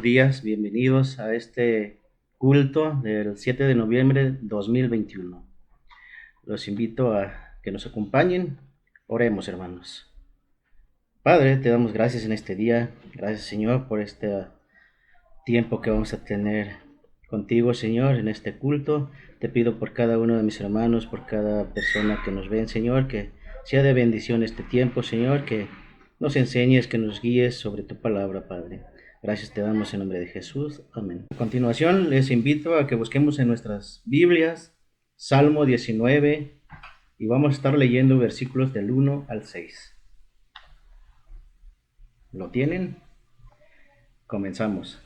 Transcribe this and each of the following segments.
buenos días, bienvenidos a este culto del 7 de noviembre de 2021. Los invito a que nos acompañen. Oremos, hermanos. Padre, te damos gracias en este día. Gracias, Señor, por este tiempo que vamos a tener contigo, Señor, en este culto. Te pido por cada uno de mis hermanos, por cada persona que nos ven, Señor, que sea de bendición este tiempo, Señor, que nos enseñes, que nos guíes sobre tu palabra, Padre. Gracias te damos en nombre de Jesús. Amén. A continuación, les invito a que busquemos en nuestras Biblias Salmo 19 y vamos a estar leyendo versículos del 1 al 6. ¿Lo tienen? Comenzamos.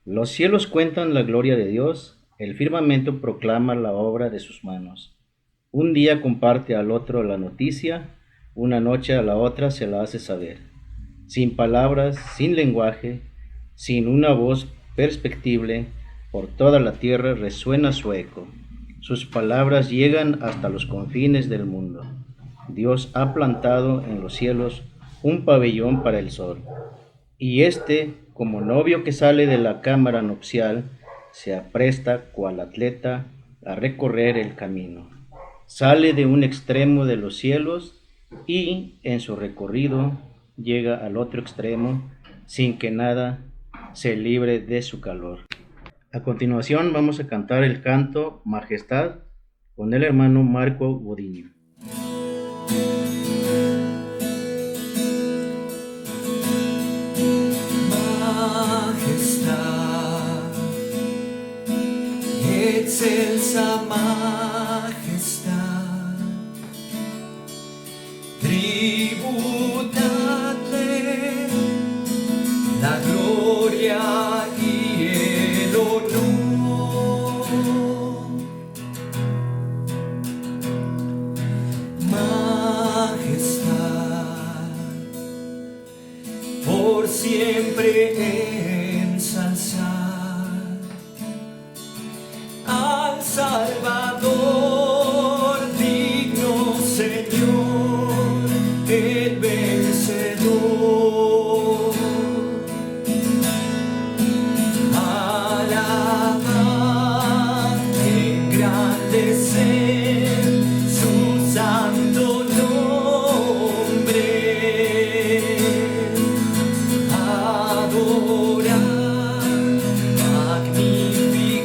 Los cielos cuentan la gloria de Dios, el firmamento proclama la obra de sus manos. Un día comparte al otro la noticia, una noche a la otra se la hace saber. Sin palabras, sin lenguaje, sin una voz perceptible, por toda la tierra resuena su eco. Sus palabras llegan hasta los confines del mundo. Dios ha plantado en los cielos un pabellón para el sol, y éste, como novio que sale de la cámara nupcial, se apresta cual atleta a recorrer el camino. Sale de un extremo de los cielos y en su recorrido llega al otro extremo sin que nada se libre de su calor. A continuación vamos a cantar el canto Majestad con el hermano Marco Godinho. Majestad, excelsa majestad, tributadle la gloria y el honor. Majestad, por siempre ensalzar al Salvador, digno Señor, el vencedor. Alabar, engrandecer su santo nombre. Adorar, magnificar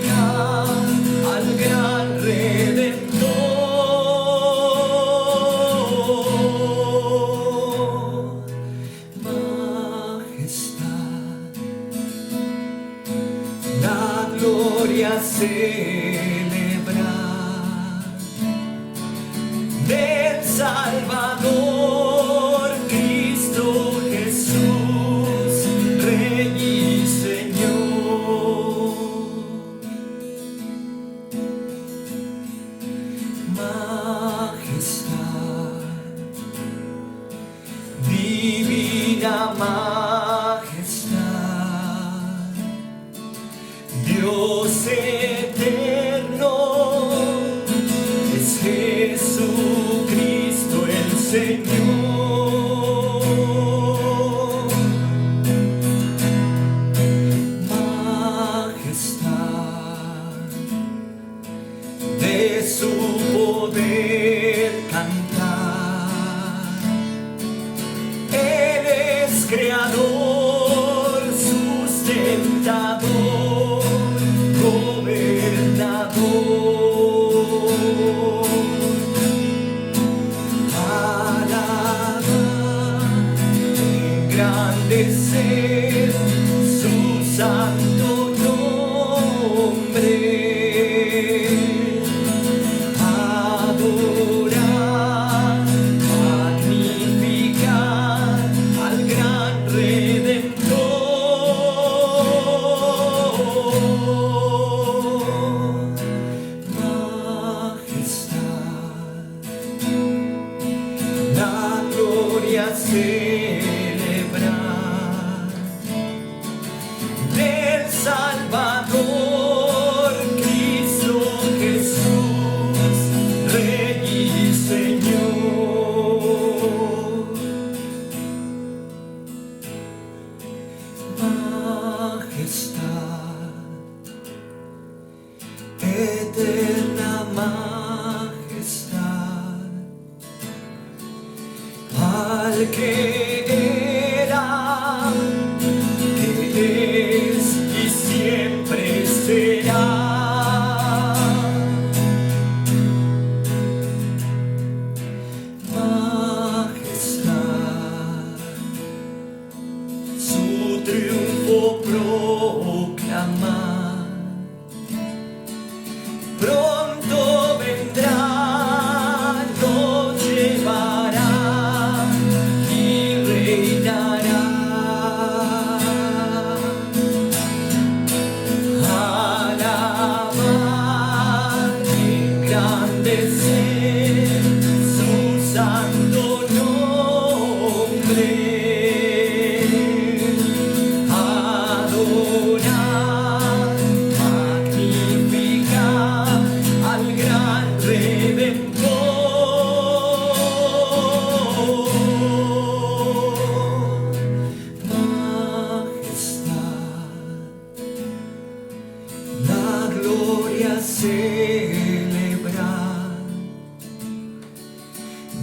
al gran Redentor. Majestad, la gloria celebrar del Salvador, Cristo Jesús, Rey y Señor. Majestad, divina majestad, Dios eterno, es Jesucristo el Señor. Majestad, de su poder cantar, Él es creador, sustentador, gobernador. Alabar, engrandecer su santo nombre. Adorar, magnificar al gran Redentor. Majestad, la gloria celebrar del Salvador, Cristo Jesús, Rey y Señor. Majestad, al que era, que es y siempre será. Majestad, su triunfo proclamar. Pronto vendrá, nos llevará y reinará. Alabar, engrandecer su santo nombre. Adorar, magnificar al gran Redentor. Majestad, la gloria celebrar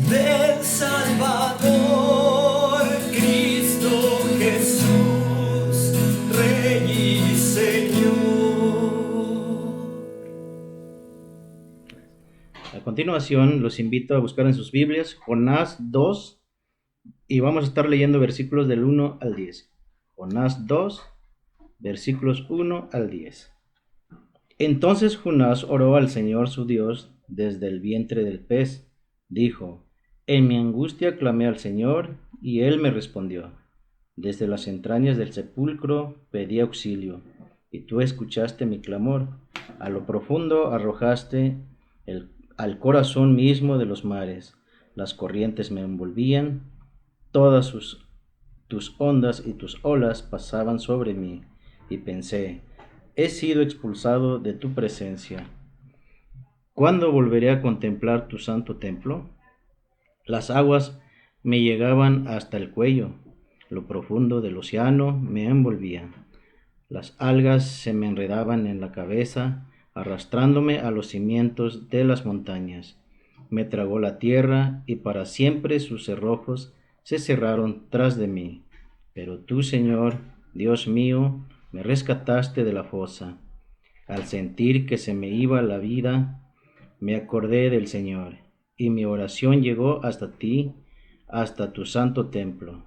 del Salvador, Cristo Jesús, Rey y Señor. A continuación, los invito a buscar en sus Biblias Jonás 2 y vamos a estar leyendo versículos del 1 al 10. Jonás 2, versículos 1 al 10. Entonces Jonás oró al Señor su Dios desde el vientre del pez. Dijo: En mi angustia clamé al Señor, y él me respondió. Desde las entrañas del sepulcro pedí auxilio, y tú escuchaste mi clamor. A lo profundo arrojaste al corazón mismo de los mares. Las corrientes me envolvían, todas tus ondas y tus olas pasaban sobre mí, y pensé: he sido expulsado de tu presencia. ¿Cuándo volveré a contemplar tu santo templo? Las aguas me llegaban hasta el cuello, lo profundo del océano me envolvía. Las algas se me enredaban en la cabeza, arrastrándome a los cimientos de las montañas. Me tragó la tierra, y para siempre sus cerrojos se cerraron tras de mí. Pero tú, Señor, Dios mío, me rescataste de la fosa. Al sentir que se me iba la vida, me acordé del Señor, y mi oración llegó hasta ti, hasta tu santo templo.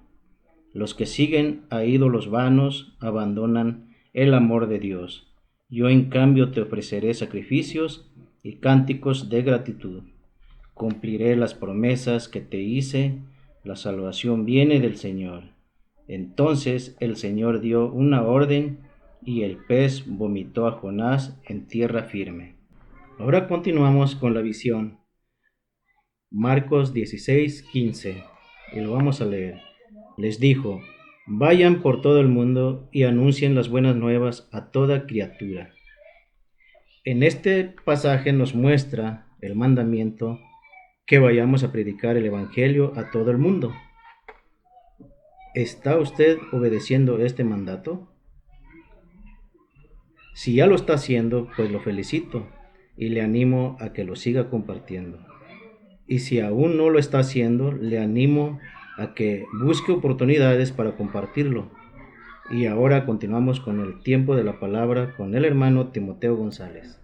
Los que siguen a ídolos vanos abandonan el amor de Dios. Yo en cambio te ofreceré sacrificios y cánticos de gratitud. Cumpliré las promesas que te hice, la salvación viene del Señor. Entonces el Señor dio una orden, y el pez vomitó a Jonás en tierra firme. Ahora continuamos con la visión. Marcos 16:15, y lo vamos a leer. Les dijo: vayan por todo el mundo y anuncien las buenas nuevas a toda criatura. En este pasaje nos muestra el mandamiento que vayamos a predicar el evangelio a todo el mundo. ¿Está usted obedeciendo este mandato? Si ya lo está haciendo, pues lo felicito y le animo a que lo siga compartiendo. Y si aún no lo está haciendo, le animo a que busque oportunidades para compartirlo. Y ahora continuamos con el tiempo de la palabra con el hermano Timoteo González.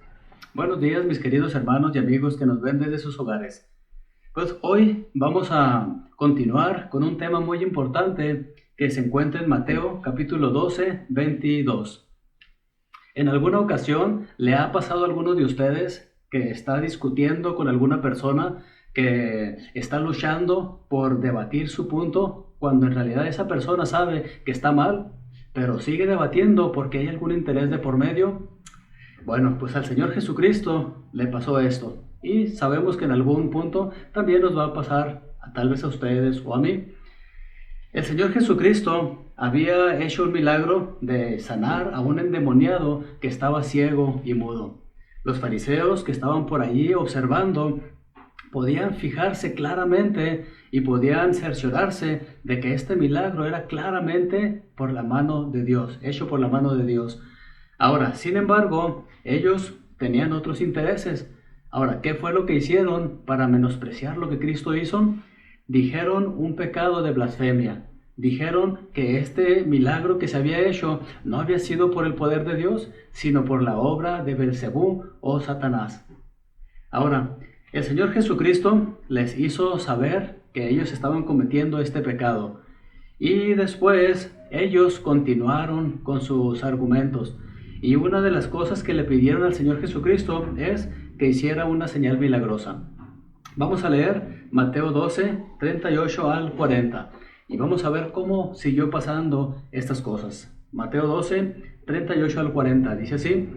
Buenos días, mis queridos hermanos y amigos que nos ven desde sus hogares. Pues hoy vamos a continuar con un tema muy importante que se encuentra en Mateo capítulo 12, 22. ¿En alguna ocasión le ha pasado a alguno de ustedes que está discutiendo con alguna persona que está luchando por debatir su punto, cuando en realidad esa persona sabe que está mal, pero sigue debatiendo porque hay algún interés de por medio? Bueno, pues al Señor Jesucristo le pasó esto, y sabemos que en algún punto también nos va a pasar, tal vez a ustedes o a mí. El Señor Jesucristo había hecho un milagro de sanar a un endemoniado que estaba ciego y mudo. Los fariseos que estaban por allí observando podían fijarse claramente y podían cerciorarse de que este milagro era claramente por la mano de Dios, hecho por la mano de Dios. Ahora, sin embargo, ellos tenían otros intereses. Ahora, ¿qué fue lo que hicieron para menospreciar lo que Cristo hizo? dijeron un pecado de blasfemia. Dijeron que este milagro que se había hecho no había sido por el poder de Dios, sino por la obra de Belcebú o Satanás. Ahora, el Señor Jesucristo les hizo saber que ellos estaban cometiendo este pecado. Y después ellos continuaron con sus argumentos. Y una de las cosas que le pidieron al Señor Jesucristo es que hiciera una señal milagrosa. Vamos a leer Mateo 12, 38 al 40. Y vamos a ver cómo siguió pasando estas cosas. Mateo 12, 38 al 40. Dice así: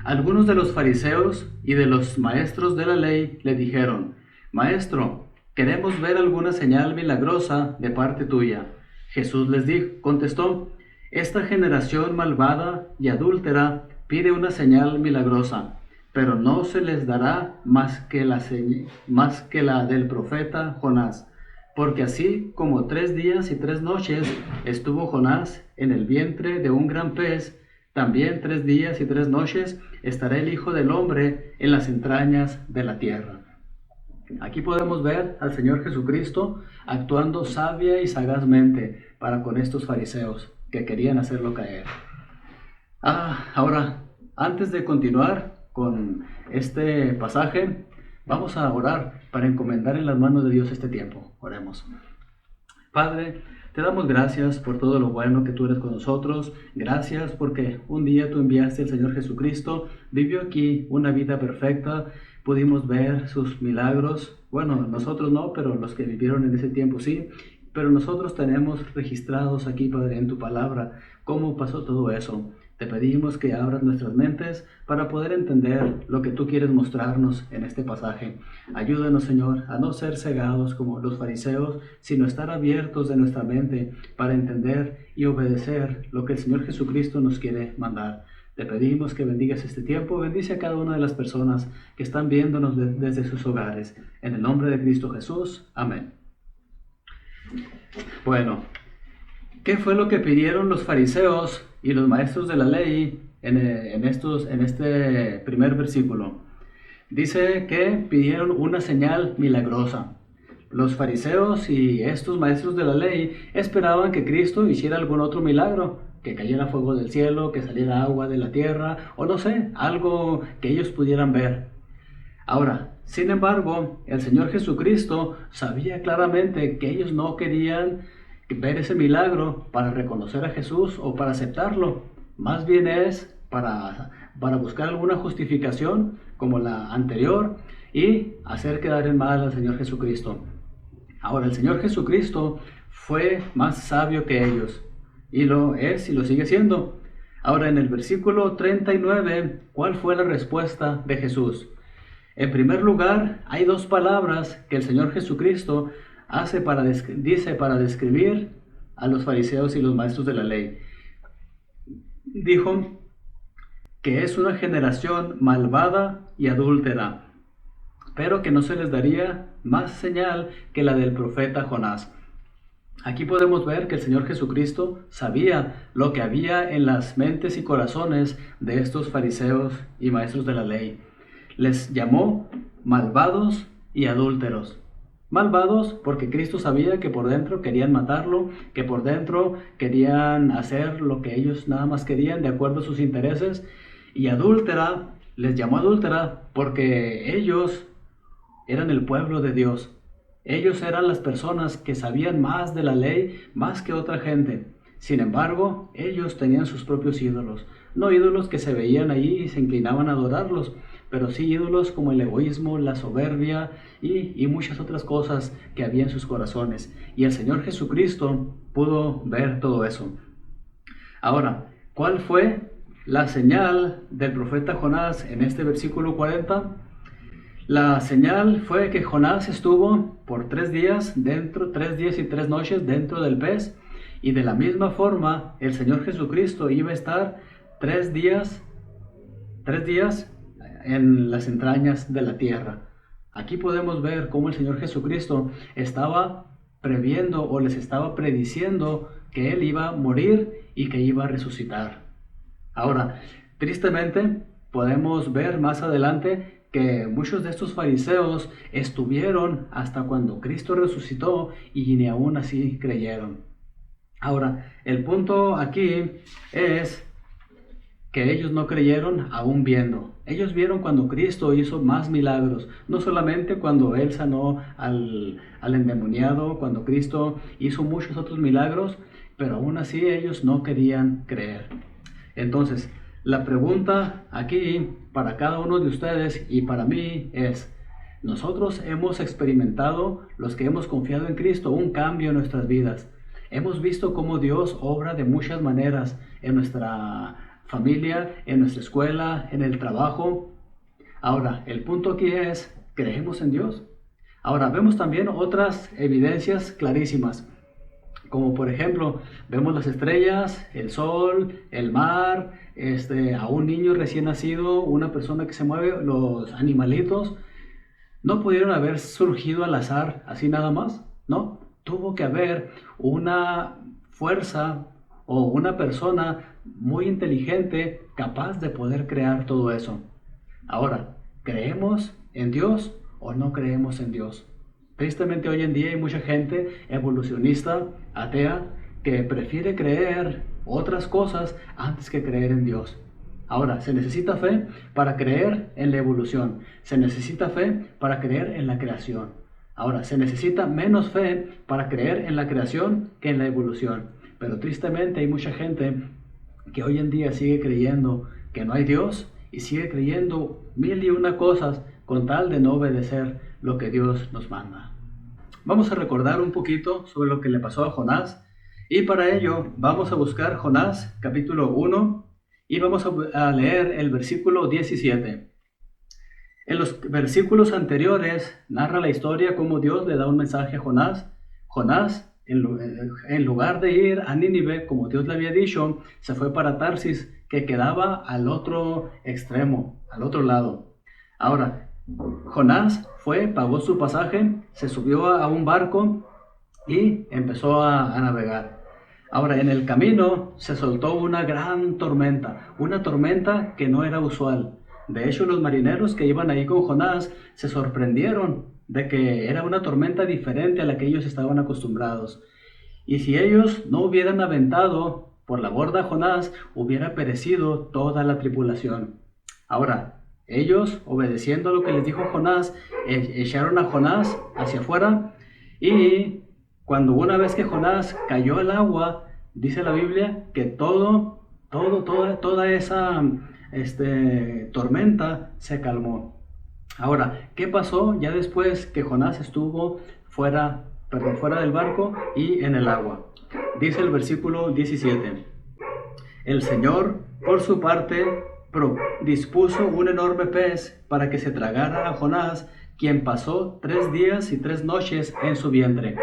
Algunos de los fariseos y de los maestros de la ley le dijeron: Maestro, queremos ver alguna señal milagrosa de parte tuya. Jesús les contestó: Esta generación malvada y adúltera pide una señal milagrosa, pero no se les dará más que la del profeta Jonás. Porque así como 3 días y 3 noches estuvo Jonás en el vientre de un gran pez, también 3 días y 3 noches estará el Hijo del Hombre en las entrañas de la tierra. Aquí podemos ver al Señor Jesucristo actuando sabia y sagazmente para con estos fariseos que querían hacerlo caer. Ahora, antes de continuar con este pasaje, vamos a orar para encomendar en las manos de Dios este tiempo. Oremos. Padre, te damos gracias por todo lo bueno que tú eres con nosotros. Gracias porque un día tú enviaste al Señor Jesucristo, vivió aquí una vida perfecta, pudimos ver sus milagros. Bueno, nosotros no, pero los que vivieron en ese tiempo sí. Pero nosotros tenemos registrados aquí, Padre, en tu palabra, cómo pasó todo eso. Te pedimos que abras nuestras mentes para poder entender lo que tú quieres mostrarnos en este pasaje. Ayúdanos, Señor, a no ser cegados como los fariseos, sino estar abiertos de nuestra mente para entender y obedecer lo que el Señor Jesucristo nos quiere mandar. Te pedimos que bendigas este tiempo, bendice a cada una de las personas que están viéndonos desde sus hogares. En el nombre de Cristo Jesús, amén. Bueno, ¿qué fue lo que pidieron los fariseos y los maestros de la ley en este primer versículo? Dice que pidieron una señal milagrosa. Los fariseos y estos maestros de la ley esperaban que Cristo hiciera algún otro milagro, que cayera fuego del cielo, que saliera agua de la tierra, o no sé, algo que ellos pudieran ver. Ahora, sin embargo, el Señor Jesucristo sabía claramente que ellos no querían ver ese milagro para reconocer a Jesús o para aceptarlo. Más bien es para buscar alguna justificación como la anterior y hacer quedar en mal al Señor Jesucristo. Ahora, el Señor Jesucristo fue más sabio que ellos y lo es y lo sigue siendo. Ahora, en el versículo 39, ¿cuál fue la respuesta de Jesús? En primer lugar, hay 2 palabras que el Señor Jesucristo dice para describir a los fariseos y los maestros de la ley. Dijo que es una generación malvada y adúltera, pero que no se les daría más señal que la del profeta Jonás. Aquí podemos ver que el Señor Jesucristo sabía lo que había en las mentes y corazones de estos fariseos y maestros de la ley. Les llamó malvados y adúlteros. Malvados porque Cristo sabía que por dentro querían matarlo, que por dentro querían hacer lo que ellos nada más querían de acuerdo a sus intereses. Y adúltera, les llamó adúltera porque ellos eran el pueblo de Dios. Ellos eran las personas que sabían más de la ley, más que otra gente. Sin embargo, ellos tenían sus propios ídolos. No ídolos que se veían ahí y se inclinaban a adorarlos, pero sí ídolos como el egoísmo, la soberbia y muchas otras cosas que había en sus corazones. Y el Señor Jesucristo pudo ver todo eso. Ahora, ¿cuál fue la señal del profeta Jonás en este versículo 40? La señal fue que Jonás estuvo por 3 días y 3 noches dentro del pez, y de la misma forma el Señor Jesucristo iba a estar 3 días en las entrañas de la tierra. Aquí podemos ver cómo el Señor Jesucristo estaba previendo o les estaba prediciendo que Él iba a morir y que iba a resucitar. Ahora, tristemente, podemos ver más adelante que muchos de estos fariseos estuvieron hasta cuando Cristo resucitó y ni aún así creyeron. Ahora, el punto aquí es que ellos no creyeron aún viendo. Ellos vieron cuando Cristo hizo más milagros, no solamente cuando Él sanó al endemoniado, cuando Cristo hizo muchos otros milagros, pero aún así ellos no querían creer. Entonces, la pregunta aquí para cada uno de ustedes y para mí es: nosotros hemos experimentado, los que hemos confiado en Cristo, un cambio en nuestras vidas. Hemos visto cómo Dios obra de muchas maneras en nuestra familia, en nuestra escuela, en el trabajo. Ahora, el punto aquí es: ¿creemos en Dios? Ahora, vemos también otras evidencias clarísimas, como por ejemplo, vemos las estrellas, el sol, el mar, a un niño recién nacido, una persona que se mueve, los animalitos. No pudieron haber surgido al azar así nada más, ¿no? Tuvo que haber una fuerza o una persona muy inteligente capaz de poder crear todo eso. Ahora, ¿creemos en Dios o no creemos en Dios? Tristemente hoy en día hay mucha gente evolucionista, atea, que prefiere creer otras cosas antes que creer en Dios. Ahora, se necesita fe para creer en la evolución. Se necesita fe para creer en la creación. Ahora, se necesita menos fe para creer en la creación que en la evolución. Pero tristemente hay mucha gente que hoy en día sigue creyendo que no hay Dios y sigue creyendo mil y una cosas con tal de no obedecer lo que Dios nos manda. Vamos a recordar un poquito sobre lo que le pasó a Jonás, y para ello vamos a buscar Jonás capítulo 1 y vamos a leer el versículo 17. En los versículos anteriores narra la historia cómo Dios le da un mensaje a Jonás. Jonás, en lugar de ir a Nínive, como Dios le había dicho, se fue para Tarsis, que quedaba al otro extremo, al otro lado. Ahora, Jonás pagó su pasaje, se subió a un barco y empezó a navegar. Ahora, en el camino se soltó una gran tormenta, una tormenta que no era usual. De hecho, los marineros que iban ahí con Jonás se sorprendieron de que era una tormenta diferente a la que ellos estaban acostumbrados. Y si ellos no hubieran aventado por la borda a Jonás, hubiera perecido toda la tripulación. Ahora, ellos, obedeciendo a lo que les dijo Jonás, echaron a Jonás hacia afuera, y cuando una vez que Jonás cayó al agua, dice la Biblia que toda esa tormenta se calmó. Ahora, ¿qué pasó ya después que Jonás estuvo fuera del barco y en el agua? Dice el versículo 17: el Señor, por su parte, dispuso un enorme pez para que se tragara a Jonás, quien pasó 3 días y 3 noches en su vientre.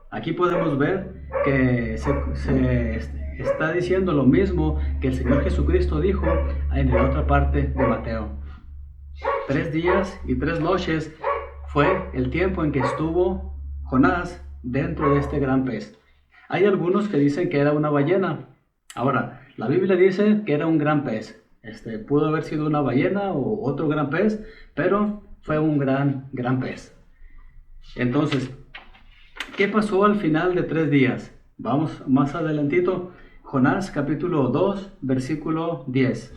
Aquí podemos ver que se está diciendo lo mismo que el Señor Jesucristo dijo en la otra parte de Mateo. 3 días y 3 noches fue el tiempo en que estuvo Jonás dentro de este gran pez. Hay algunos que dicen que era una ballena. Ahora, la Biblia dice que era un gran pez. Pudo haber sido una ballena o otro gran pez, pero fue un gran pez. Entonces, ¿qué pasó al final de 3 días? Vamos más adelantito. Jonás capítulo 2, versículo 10.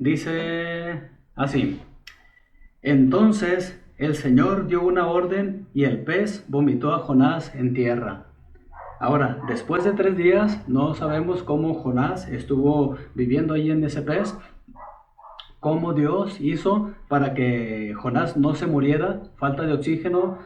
Dice así: entonces el Señor dio una orden y el pez vomitó a Jonás en tierra. Ahora, después de 3 días, no sabemos cómo Jonás estuvo viviendo ahí en ese pez, cómo Dios hizo para que Jonás no se muriera, falta de oxígeno,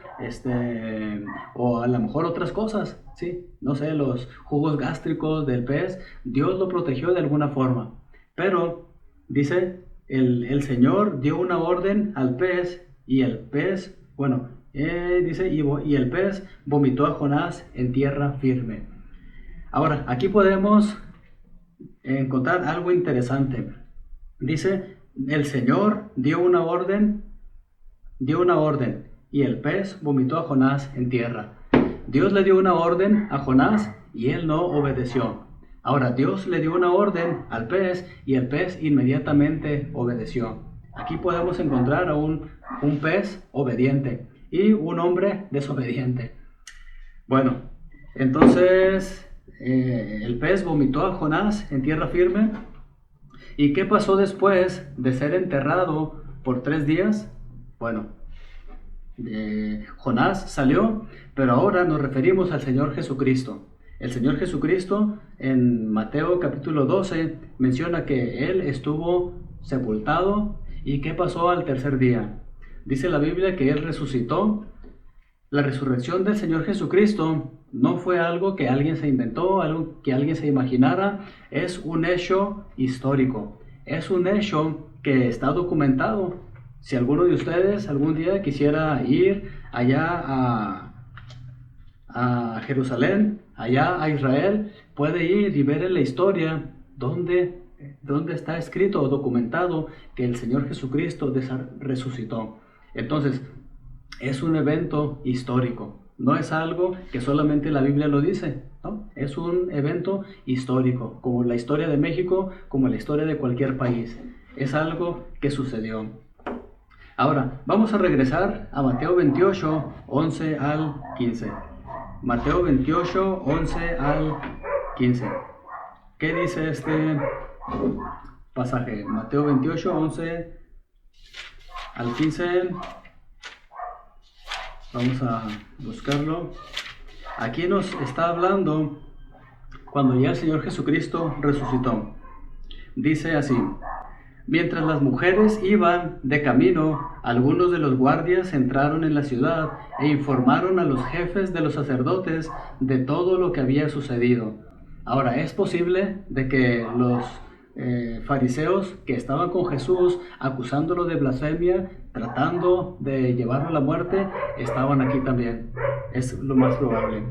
o a lo mejor otras cosas, ¿sí? No sé, los jugos gástricos del pez, Dios lo protegió de alguna forma. Pero, dice, el Señor dio una orden al pez, y el pez, y el pez vomitó a Jonás en tierra firme. Ahora, aquí podemos encontrar algo interesante. Dice, el Señor dio una orden, y el pez vomitó a Jonás en tierra. Dios le dio una orden a Jonás y él no obedeció. Ahora, Dios le dio una orden al pez y el pez inmediatamente obedeció. Aquí podemos encontrar a un pez obediente y un hombre desobediente. Bueno, entonces el pez vomitó a Jonás en tierra firme. ¿Y qué pasó después de ser enterrado por 3 días? Bueno, Jonás salió, pero ahora nos referimos al Señor Jesucristo. El Señor Jesucristo en Mateo capítulo 12 menciona que Él estuvo sepultado. ¿Y qué pasó al tercer día? Dice la Biblia que Él resucitó. La resurrección del Señor Jesucristo no fue algo que alguien se inventó, algo que alguien se imaginara. Es un hecho histórico. Es un hecho que está documentado. Si alguno de ustedes algún día quisiera ir allá a Jerusalén, allá a Israel, puede ir y ver en la historia donde está escrito o documentado que el Señor Jesucristo resucitó. Entonces, es un evento histórico. No es algo que solamente la Biblia lo dice, ¿no? Es un evento histórico, como la historia de México, como la historia de cualquier país. Es algo que sucedió. Ahora, vamos a regresar a Mateo 28, 11 al 15. Mateo 28, 11 al 15. ¿Qué dice este pasaje? Mateo 28, 11 al 15. Vamos a buscarlo. Aquí nos está hablando cuando ya el Señor Jesucristo resucitó. Dice así: mientras las mujeres iban de camino, algunos de los guardias entraron en la ciudad e informaron a los jefes de los sacerdotes de todo lo que había sucedido. Ahora, es posible de que los fariseos que estaban con Jesús acusándolo de blasfemia, tratando de llevarlo a la muerte, estaban aquí también. Es lo más probable.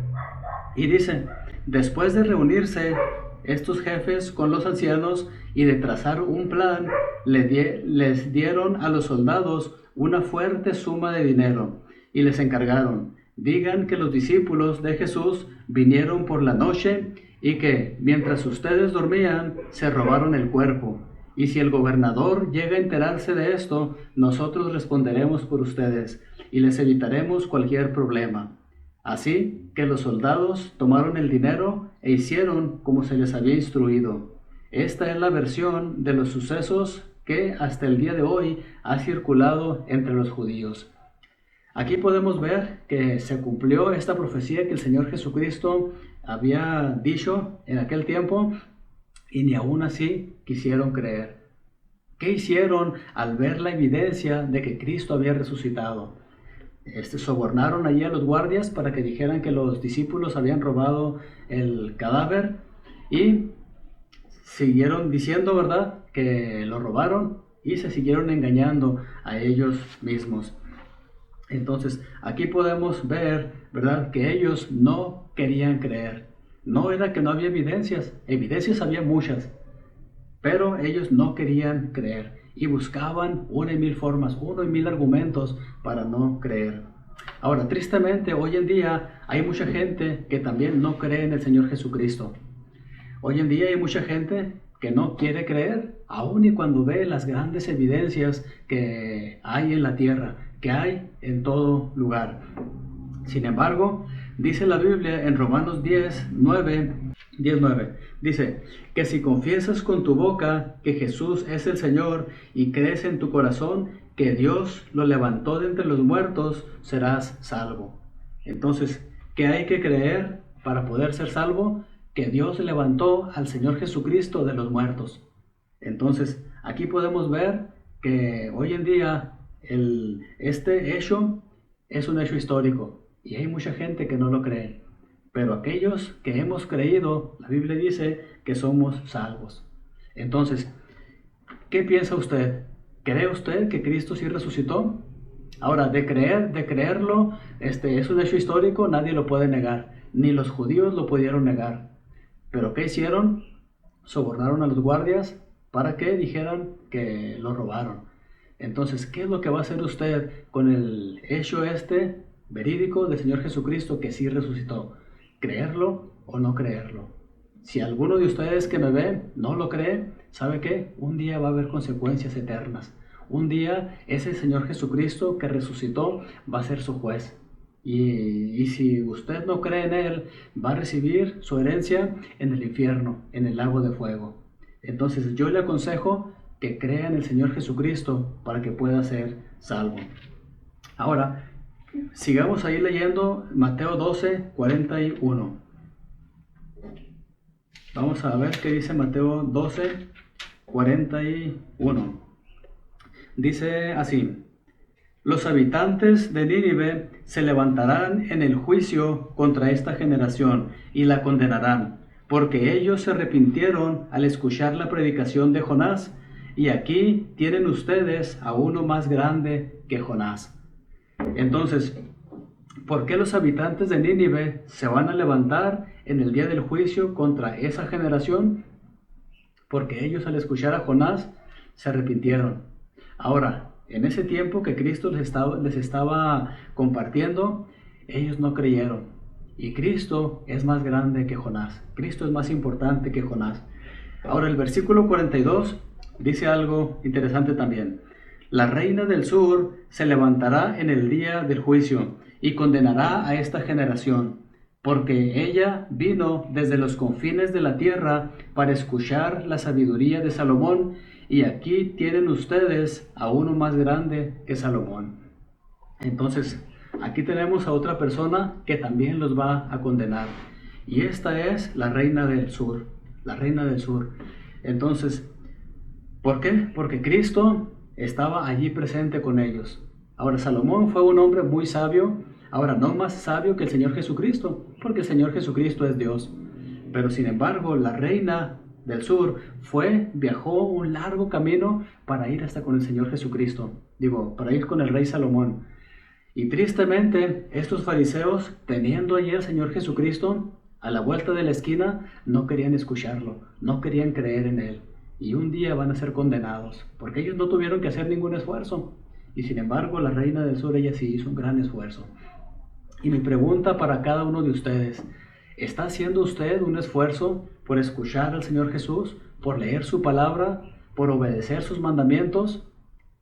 Y dice: después de reunirse estos jefes con los ancianos y de trazar un plan, les dieron a los soldados una fuerte suma de dinero y les encargaron: digan que los discípulos de Jesús vinieron por la noche y que, mientras ustedes dormían, se robaron el cuerpo. Y si el gobernador llega a enterarse de esto, nosotros responderemos por ustedes y les evitaremos cualquier problema. Así que los soldados tomaron el dinero e hicieron como se les había instruido. Esta es la versión de los sucesos que hasta el día de hoy ha circulado entre los judíos. Aquí podemos ver que se cumplió esta profecía que el Señor Jesucristo había dicho en aquel tiempo, y ni aún así quisieron creer. ¿Qué hicieron al ver la evidencia de que Cristo había resucitado? Sobornaron allí a los guardias para que dijeran que los discípulos habían robado el cadáver y siguieron diciendo, ¿verdad?, que lo robaron, y se siguieron engañando a ellos mismos. Entonces, aquí podemos ver, ¿verdad?, que ellos no querían creer. No era que no había evidencias había muchas, pero ellos no querían creer y buscaban una y mil formas, uno y mil argumentos para no creer. Ahora, tristemente, hoy en día hay mucha gente que también no cree en el Señor Jesucristo. Hoy en día hay mucha gente que no quiere creer, aun y cuando ve las grandes evidencias que hay en la tierra, que hay en todo lugar. Sin embargo, dice la Biblia en Romanos 10:9, dice que si confiesas con tu boca que Jesús es el Señor y crees en tu corazón que Dios lo levantó de entre los muertos, serás salvo. Entonces, ¿qué hay que creer para poder ser salvo? Que Dios levantó al Señor Jesucristo de los muertos. Entonces, aquí podemos ver que hoy en día este hecho es un hecho histórico y hay mucha gente que no lo cree. Pero aquellos que hemos creído, la Biblia dice que somos salvos. Entonces, ¿qué piensa usted? ¿Cree usted que Cristo sí resucitó? Ahora, de creerlo, es un hecho histórico, nadie lo puede negar. Ni los judíos lo pudieron negar. ¿Pero qué hicieron? Sobornaron a los guardias para que dijeran que lo robaron. Entonces, ¿qué es lo que va a hacer usted con el hecho verídico del Señor Jesucristo que sí resucitó? ¿Creerlo o no creerlo? Si alguno de ustedes que me ve no lo cree, ¿sabe qué? Un día va a haber consecuencias eternas. un día ese Señor Jesucristo que resucitó va a ser su juez. Y si usted no cree en Él, va a recibir su herencia en el infierno, en el lago de fuego. Entonces yo le aconsejo que crea en el Señor Jesucristo para que pueda ser salvo. Ahora, sigamos ahí leyendo Mateo 12, 41. Vamos a ver qué dice Mateo 12, 41. Dice así: los habitantes de Nínive se levantarán en el juicio contra esta generación y la condenarán, porque ellos se arrepintieron al escuchar la predicación de Jonás, y aquí tienen ustedes a uno más grande que Jonás. Entonces, ¿por qué los habitantes de Nínive se van a levantar en el día del juicio contra esa generación? Porque ellos al escuchar a Jonás se arrepintieron. Ahora, en ese tiempo que Cristo les estaba compartiendo, ellos no creyeron. Y Cristo es más grande que Jonás. Cristo es más importante que Jonás. Ahora el versículo 42 dice algo interesante también. La reina del sur se levantará en el día del juicio y condenará a esta generación, porque ella vino desde los confines de la tierra para escuchar la sabiduría de Salomón, y aquí tienen ustedes a uno más grande que Salomón. Entonces, aquí tenemos a otra persona que también los va a condenar, y esta es la reina del sur, la reina del sur. Entonces, ¿por qué? Porque Cristo estaba allí presente con ellos. Ahora, Salomón fue un hombre muy sabio, ahora no más sabio que el Señor Jesucristo, porque el Señor Jesucristo es Dios. Pero sin embargo, la reina del sur viajó un largo camino para ir hasta con el Señor Jesucristo, para ir con el rey Salomón. Y tristemente, estos fariseos, teniendo allí al Señor Jesucristo a la vuelta de la esquina, no querían escucharlo, no querían creer en Él. Y un día van a ser condenados, porque ellos no tuvieron que hacer ningún esfuerzo. Y sin embargo, la reina del sur, ella sí hizo un gran esfuerzo. Y mi pregunta para cada uno de ustedes: ¿está haciendo usted un esfuerzo por escuchar al Señor Jesús, por leer su palabra, por obedecer sus mandamientos?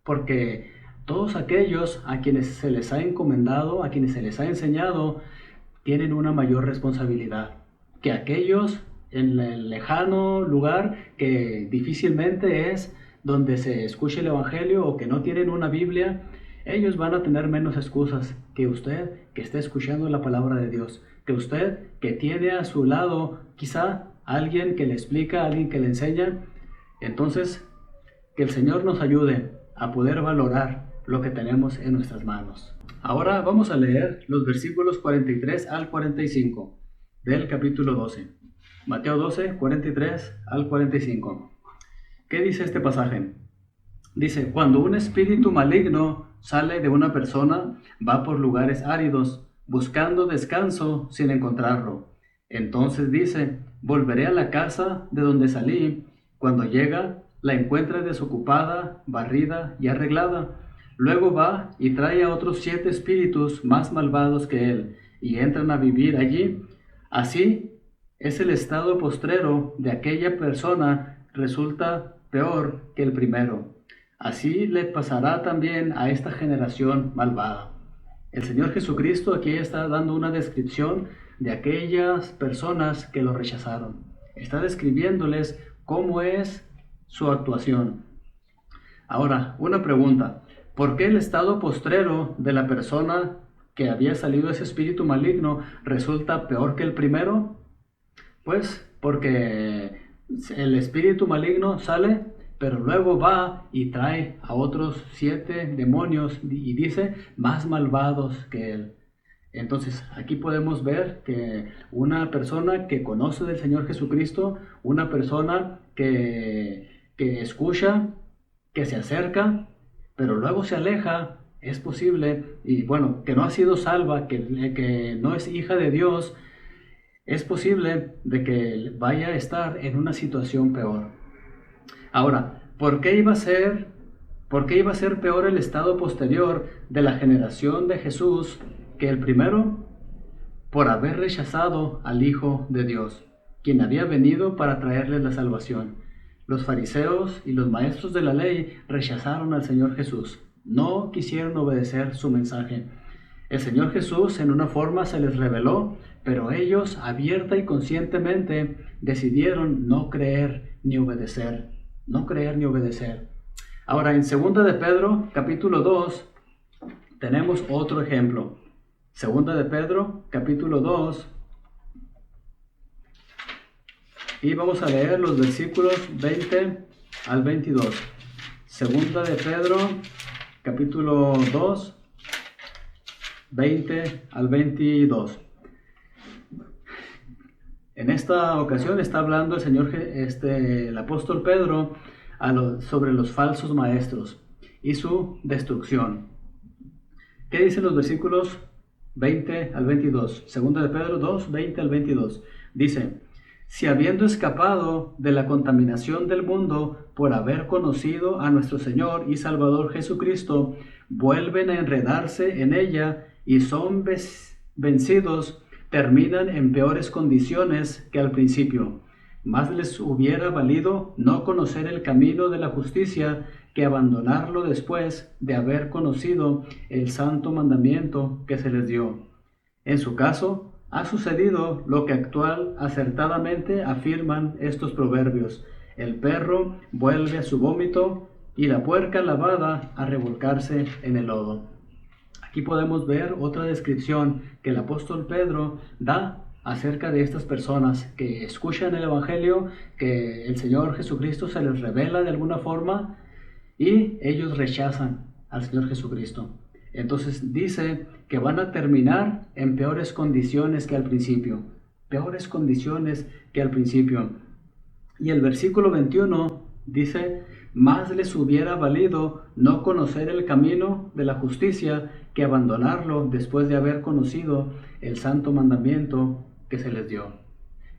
Porque todos aquellos a quienes se les ha encomendado, a quienes se les ha enseñado, tienen una mayor responsabilidad que aquellos en el lejano lugar que difícilmente es donde se escuche el Evangelio o que no tienen una Biblia. Ellos van a tener menos excusas que usted que esté escuchando la palabra de Dios, que usted que tiene a su lado quizá alguien que le explica, alguien que le enseña. Entonces, que el Señor nos ayude a poder valorar lo que tenemos en nuestras manos. Ahora vamos a leer los versículos 43 al 45 del capítulo 12. Mateo 12, 43 al 45. ¿Qué dice este pasaje? Dice: cuando un espíritu maligno sale de una persona, va por lugares áridos, buscando descanso sin encontrarlo. Entonces dice: volveré a la casa de donde salí. Cuando llega, la encuentra desocupada, barrida y arreglada. Luego va y trae a otros 7 espíritus más malvados que él, y entran a vivir allí. Así es el estado postrero de aquella persona, resulta peor que el primero. Así le pasará también a esta generación malvada. El Señor Jesucristo aquí está dando una descripción de aquellas personas que lo rechazaron. Está describiéndoles cómo es su actuación. Ahora, una pregunta: ¿por qué el estado postrero de la persona que había salido ese espíritu maligno resulta peor que el primero? Pues porque el espíritu maligno sale, pero luego va y trae a otros 7 demonios y dice más malvados que él. Entonces aquí podemos ver que una persona que conoce del Señor Jesucristo, una persona que escucha, que se acerca, pero luego se aleja, es posible, y bueno, que no ha sido salva, que no es hija de Dios, es posible de que vaya a estar en una situación peor. Ahora, ¿por qué iba a ser peor el estado posterior de la generación de Jesús que el primero? Por haber rechazado al Hijo de Dios, quien había venido para traerles la salvación. Los fariseos y los maestros de la ley rechazaron al Señor Jesús. No quisieron obedecer su mensaje. El Señor Jesús en una forma se les reveló, pero ellos abierta y conscientemente decidieron no creer ni obedecer. No creer ni obedecer. Ahora, en 2 de Pedro, capítulo 2, tenemos otro ejemplo. 2 de Pedro, capítulo 2, y vamos a leer los versículos 20 al 22. 2 de Pedro, capítulo 2, 20 al 22. En esta ocasión está hablando el Señor, el apóstol Pedro, sobre los falsos maestros y su destrucción. ¿Qué dicen los versículos 20 al 22? 2 de Pedro 2, 20 al 22. Dice: si habiendo escapado de la contaminación del mundo por haber conocido a nuestro Señor y Salvador Jesucristo, vuelven a enredarse en ella y son vencidos, terminan en peores condiciones que al principio. Más les hubiera valido no conocer el camino de la justicia que abandonarlo después de haber conocido el santo mandamiento que se les dio. En su caso, ha sucedido lo que acertadamente afirman estos proverbios: el perro vuelve a su vómito y la puerca lavada a revolcarse en el lodo. Aquí podemos ver otra descripción que el apóstol Pedro da acerca de estas personas que escuchan el Evangelio, que el Señor Jesucristo se les revela de alguna forma y ellos rechazan al Señor Jesucristo. Entonces dice que van a terminar en peores condiciones que al principio. Peores condiciones que al principio. Y el versículo 21 dice: más les hubiera valido no conocer el camino de la justicia que abandonarlo después de haber conocido el santo mandamiento que se les dio.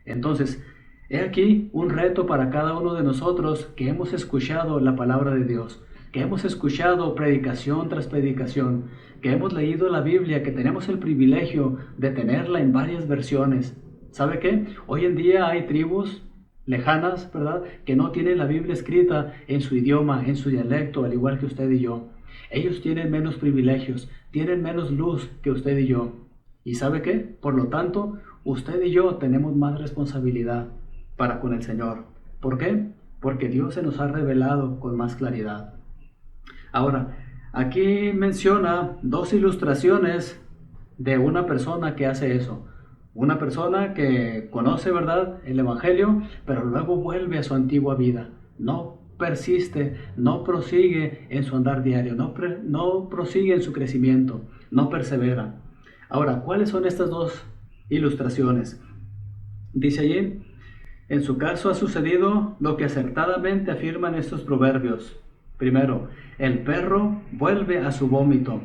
Entonces, he aquí un reto para cada uno de nosotros que hemos escuchado la palabra de Dios, que hemos escuchado predicación tras predicación, que hemos leído la Biblia, que tenemos el privilegio de tenerla en varias versiones. ¿Sabe qué? Hoy en día hay tribus lejanas, ¿verdad?, que no tienen la Biblia escrita en su idioma, en su dialecto, al igual que usted y yo. Ellos tienen menos privilegios, tienen menos luz que usted y yo. ¿Y sabe qué? Por lo tanto, usted y yo tenemos más responsabilidad para con el Señor. ¿Por qué? Porque Dios se nos ha revelado con más claridad. Ahora, aquí menciona dos ilustraciones de una persona que hace eso. Una persona que conoce, ¿verdad?, el Evangelio, pero luego vuelve a su antigua vida. No persiste, no prosigue en su andar diario, no prosigue en su crecimiento, no persevera. Ahora, ¿cuáles son estas dos ilustraciones? Dice allí: en su caso ha sucedido lo que acertadamente afirman estos proverbios. Primero, el perro vuelve a su vómito.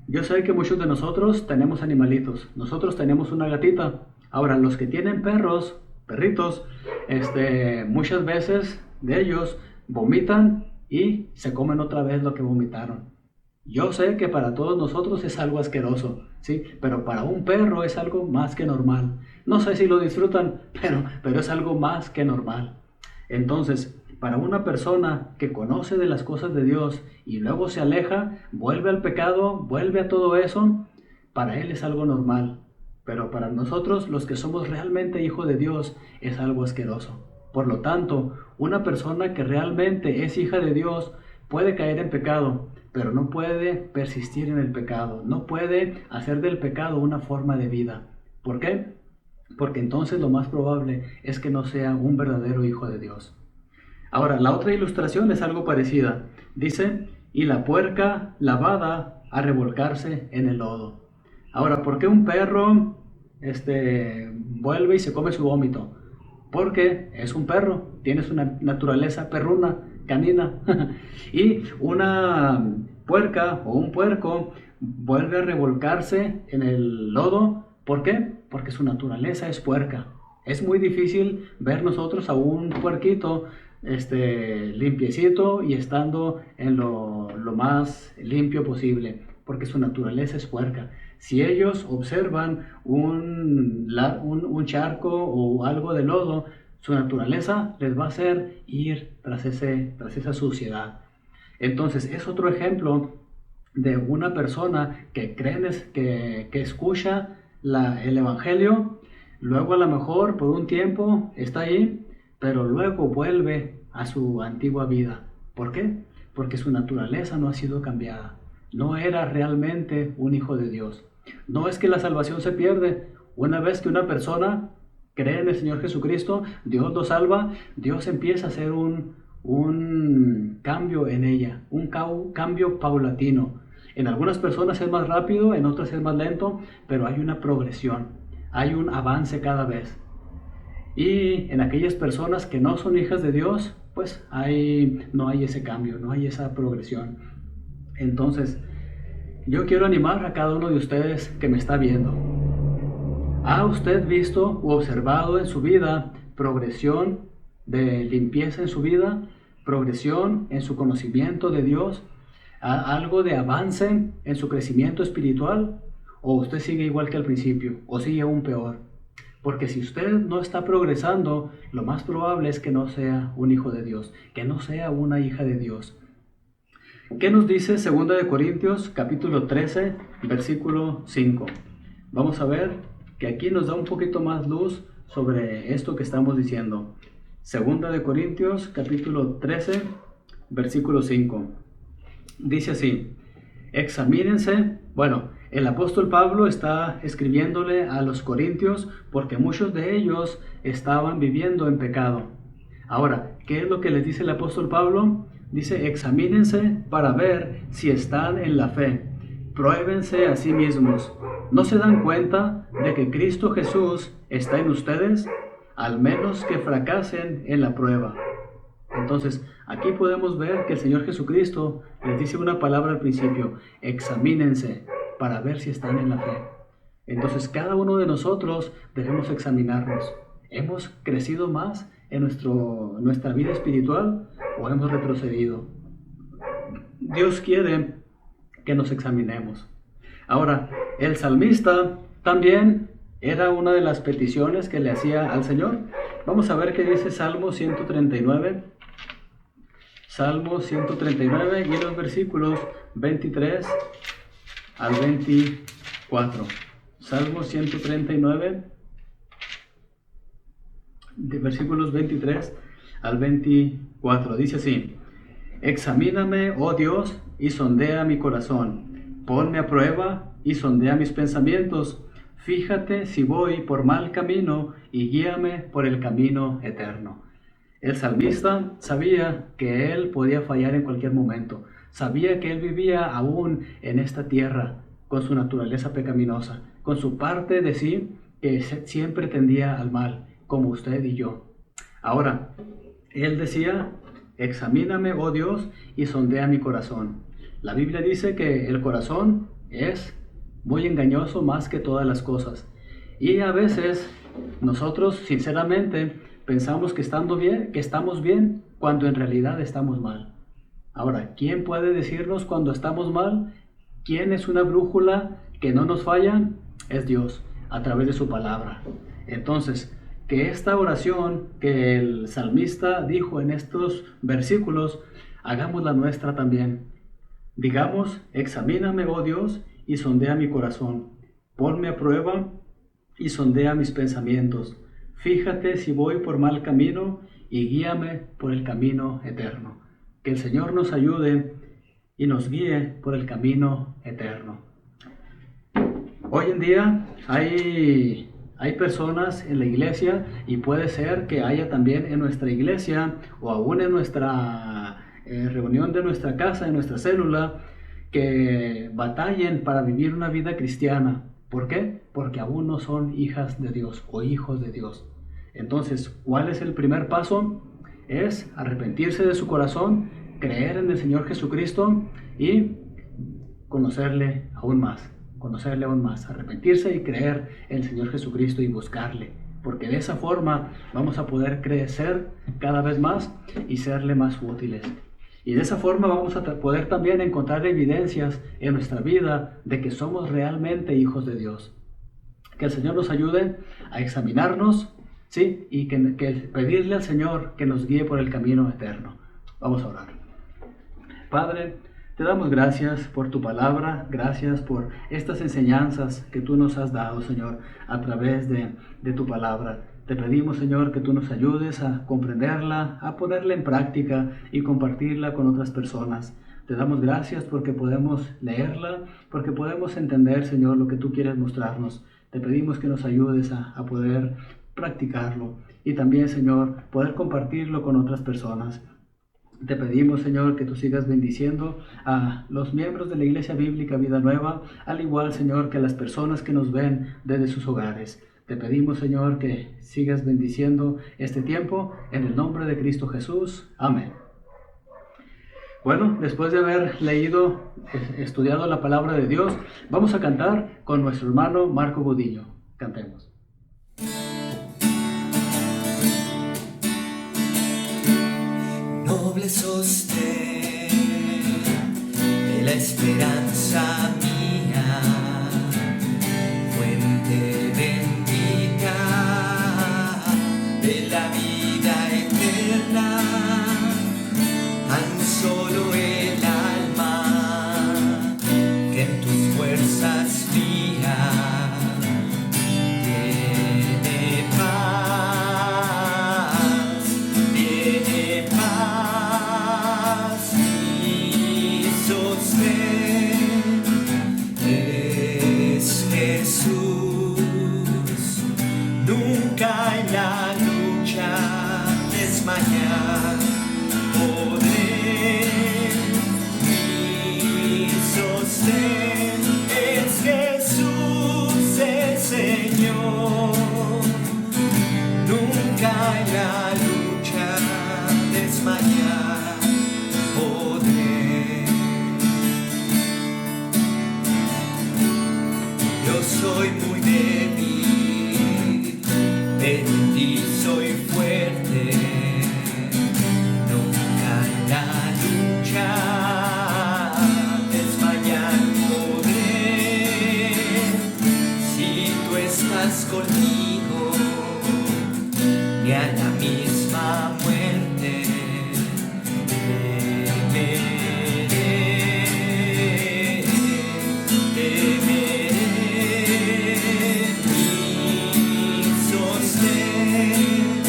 Yo sé que muchos de nosotros tenemos animalitos. Nosotros tenemos una gatita. Ahora, los que tienen perritos, muchas veces de ellos vomitan y se comen otra vez lo que vomitaron. Yo sé que para todos nosotros es algo asqueroso, ¿sí? Pero para un perro es algo más que normal. No sé si lo disfrutan, pero es algo más que normal. Entonces, para una persona que conoce de las cosas de Dios y luego se aleja, vuelve al pecado, vuelve a todo eso, para él es algo normal. Pero para nosotros, los que somos realmente hijos de Dios, es algo asqueroso. Por lo tanto, una persona que realmente es hija de Dios puede caer en pecado, pero no puede persistir en el pecado, no puede hacer del pecado una forma de vida. ¿Por qué? Porque entonces lo más probable es que no sea un verdadero hijo de Dios. Ahora, la otra ilustración es algo parecida. Dice: y la puerca lavada a revolcarse en el lodo. Ahora, ¿por qué un perro vuelve y se come su vómito? Porque es un perro, tiene su naturaleza perruna, canina. Y una puerca o un puerco vuelve a revolcarse en el lodo. ¿Por qué? Porque su naturaleza es puerca. Es muy difícil ver nosotros a un puerquito limpiecito y estando en lo más limpio posible, porque su naturaleza es puerca. Si ellos observan un charco o algo de lodo, Su naturaleza les va a hacer ir tras esa suciedad. Entonces es otro ejemplo de una persona que que escucha el Evangelio, luego a lo mejor por un tiempo está ahí, pero luego vuelve a su antigua vida. ¿Por qué? Porque su naturaleza no ha sido cambiada. No era realmente un hijo de Dios. No es que la salvación se pierde. Una vez que una persona cree en el Señor Jesucristo, Dios lo salva, Dios empieza a hacer un cambio en ella, un cambio paulatino. En algunas personas es más rápido, en otras es más lento, pero hay una progresión, hay un avance cada vez. Y en aquellas personas que no son hijas de Dios, pues no hay ese cambio, no hay esa progresión. Entonces, yo quiero animar a cada uno de ustedes que me está viendo. ¿Ha usted visto u observado en su vida progresión de limpieza en su vida? ¿Progresión en su conocimiento de Dios? ¿Algo de avance en su crecimiento espiritual? ¿O usted sigue igual que al principio? ¿O sigue aún peor? Porque si usted no está progresando, lo más probable es que no sea un hijo de Dios, que no sea una hija de Dios. ¿Qué nos dice 2 de Corintios capítulo 13, versículo 5? Vamos a ver que aquí nos da un poquito más luz sobre esto que estamos diciendo. 2 de Corintios capítulo 13, versículo 5. Dice así: examínense. Bueno, el apóstol Pablo está escribiéndole a los corintios porque muchos de ellos estaban viviendo en pecado. Ahora, ¿qué es lo que les dice el apóstol Pablo? Dice: examínense para ver si están en la fe. Pruébense a sí mismos. ¿No se dan cuenta de que Cristo Jesús está en ustedes? Al menos que fracasen en la prueba. Entonces, aquí podemos ver que el Señor Jesucristo les dice una palabra al principio: examínense para ver si están en la fe. Entonces, cada uno de nosotros debemos examinarnos. ¿Hemos crecido más en nuestra vida espiritual o hemos retrocedido? Dios quiere que nos examinemos. Ahora, el salmista también era una de las peticiones que le hacía al Señor. Vamos a ver qué dice Salmo 139. Salmo 139 y los versículos 23 al 24. Salmo 139, de versículos 23 al 24. Dice así: examíname, oh Dios, y sondea mi corazón. Ponme a prueba y sondea mis pensamientos. Fíjate si voy por mal camino y guíame por el camino eterno. El salmista sabía que él podía fallar en cualquier momento. Sabía que él vivía aún en esta tierra con su naturaleza pecaminosa, con su parte de sí que siempre tendía al mal, como usted y yo. Ahora, él decía: examíname, oh Dios, y sondea mi corazón. La Biblia dice que el corazón es muy engañoso más que todas las cosas. Y a veces nosotros, sinceramente, pensamos que estamos bien cuando en realidad estamos mal. Ahora, ¿quién puede decirnos cuando estamos mal? ¿Quién es una brújula que no nos falla? Es Dios, a través de su palabra. Entonces, que esta oración que el salmista dijo en estos versículos, hagamos la nuestra también. Digamos: examíname, oh Dios, y sondea mi corazón. Ponme a prueba y sondea mis pensamientos. Fíjate si voy por mal camino y guíame por el camino eterno. Que el Señor nos ayude y nos guíe por el camino eterno. Hoy en día hay personas en la iglesia, y puede ser que haya también en nuestra iglesia o aún en nuestra reunión de nuestra casa, en nuestra célula, que batallen para vivir una vida cristiana. ¿Por qué? Porque aún no son hijas de Dios o hijos de Dios. Entonces, ¿cuál es el primer paso? Es arrepentirse de su corazón, creer en el Señor Jesucristo y conocerle aún más, arrepentirse y creer en el Señor Jesucristo y buscarle, porque de esa forma vamos a poder crecer cada vez más y serle más útiles. Y de esa forma vamos a poder también encontrar evidencias en nuestra vida de que somos realmente hijos de Dios. Que el Señor nos ayude a examinarnos Sí, y que pedirle al Señor que nos guíe por el camino eterno. Vamos a orar. Padre, te damos gracias por tu palabra, gracias por estas enseñanzas que tú nos has dado, Señor, a través de tu palabra. Te pedimos, Señor, que tú nos ayudes a comprenderla, a ponerla en práctica y compartirla con otras personas. Te damos gracias porque podemos leerla, porque podemos entender, Señor, lo que tú quieres mostrarnos. Te pedimos que nos ayudes a poder practicarlo y también, Señor, poder compartirlo con otras personas. Te pedimos, Señor, que tú sigas bendiciendo a los miembros de la Iglesia Bíblica Vida Nueva, al igual, Señor, que a las personas que nos ven desde sus hogares. Te pedimos, Señor, que sigas bendiciendo este tiempo en el nombre de Cristo Jesús. Amén. Bueno, después de haber leído, estudiado la palabra de Dios, vamos a cantar con nuestro hermano Marco Budillo. Cantemos. Noble sostén de la esperanza mía, fuente bendita de la vida eterna, tan solo el alma que en tus fuerzas fía tiene paz, tiene paz, mi sostén es Jesús, nunca en la lucha desmayar podré, mi sostén es Jesús el Señor, nunca en la lucha desmayar podré. Yo soy muy débil, pero en ti soy fuerte, nunca en la lucha desmayar podré, si tú estás conmigo, ni a la misma muerte temeré, mi sostén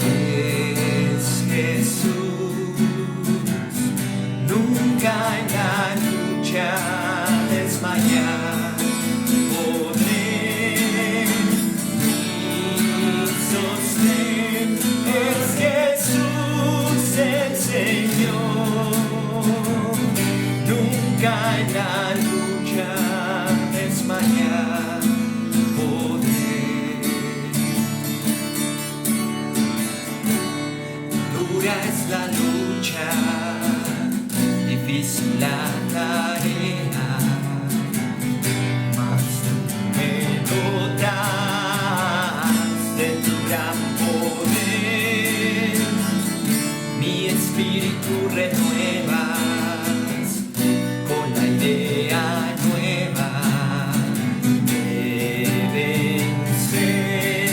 es Jesús, nunca en la lucha desmayar podré, mi sostén es Jesús el Señor, nunca en la lucha desmayar podré. Dura es la lucha, difícil la tarea, mas tú me dotas de tu gran poder, mi espíritu renuevas con la idea nueva de vencer,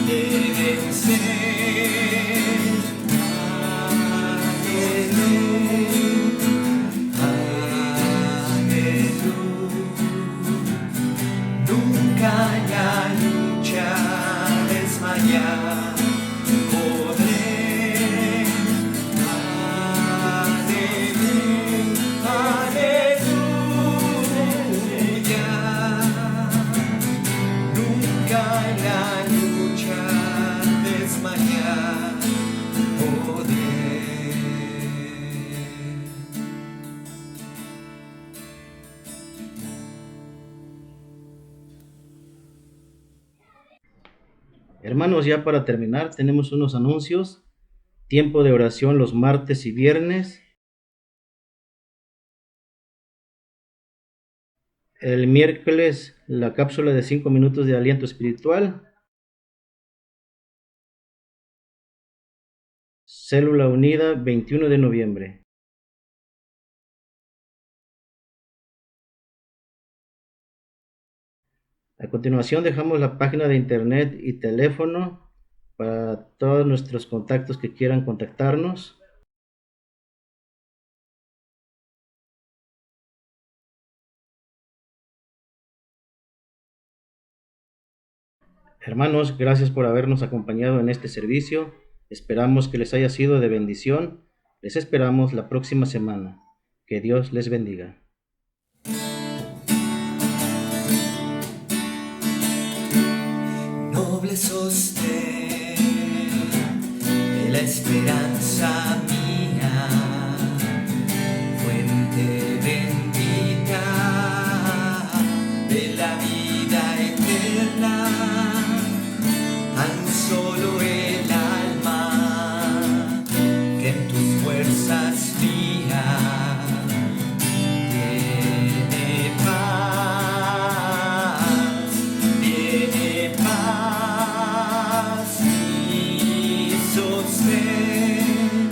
de vencer. Nunca en la lucha desmayar podré. Aleluya. Nunca en la lucha desmayar podré. Hermanos, ya para terminar, tenemos unos anuncios. Tiempo de oración los martes y viernes. El miércoles, la cápsula de 5 minutos de aliento espiritual. Célula Unida, 21 de noviembre. A continuación dejamos la página de internet y teléfono para todos nuestros contactos que quieran contactarnos. Hermanos, gracias por habernos acompañado en este servicio. Esperamos que les haya sido de bendición. Les esperamos la próxima semana. Que Dios les bendiga. Noble sostén de la esperanza mía, fuente bendita de la vida eterna, tan solo el alma que en tus fuerzas fía tiene paz, tiene paz y sostén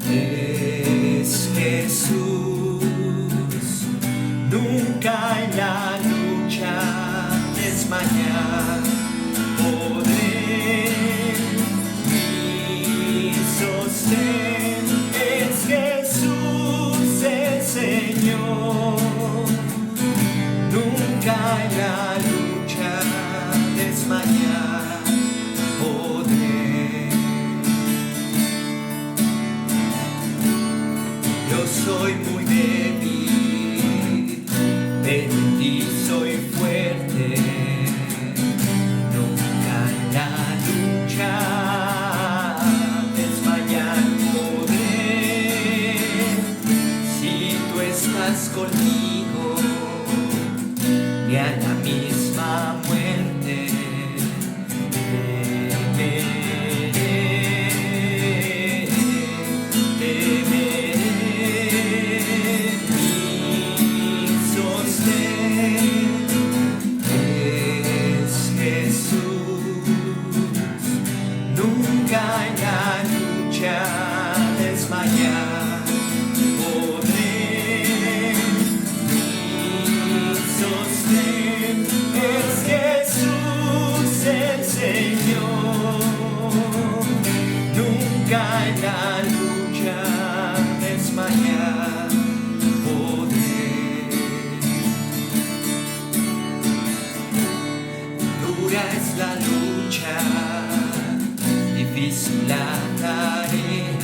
es Jesús, nunca en la lucha desmayar podré, mi sostén es Jesús el Señor, nunca en la lucha desmayar podré. Yo soy muy débil, pero en ti soy fuerte. Nunca en la lucha desmayar podré. Si tú estás conmigo, ni a la misma muerte temeré, mi sostén es Jesús, nunca en la lucha desmayar podré, mi sostén es Jesús el Señor, nunca en la lucha desmayar podré. Dura es la lucha, difícil la tarea,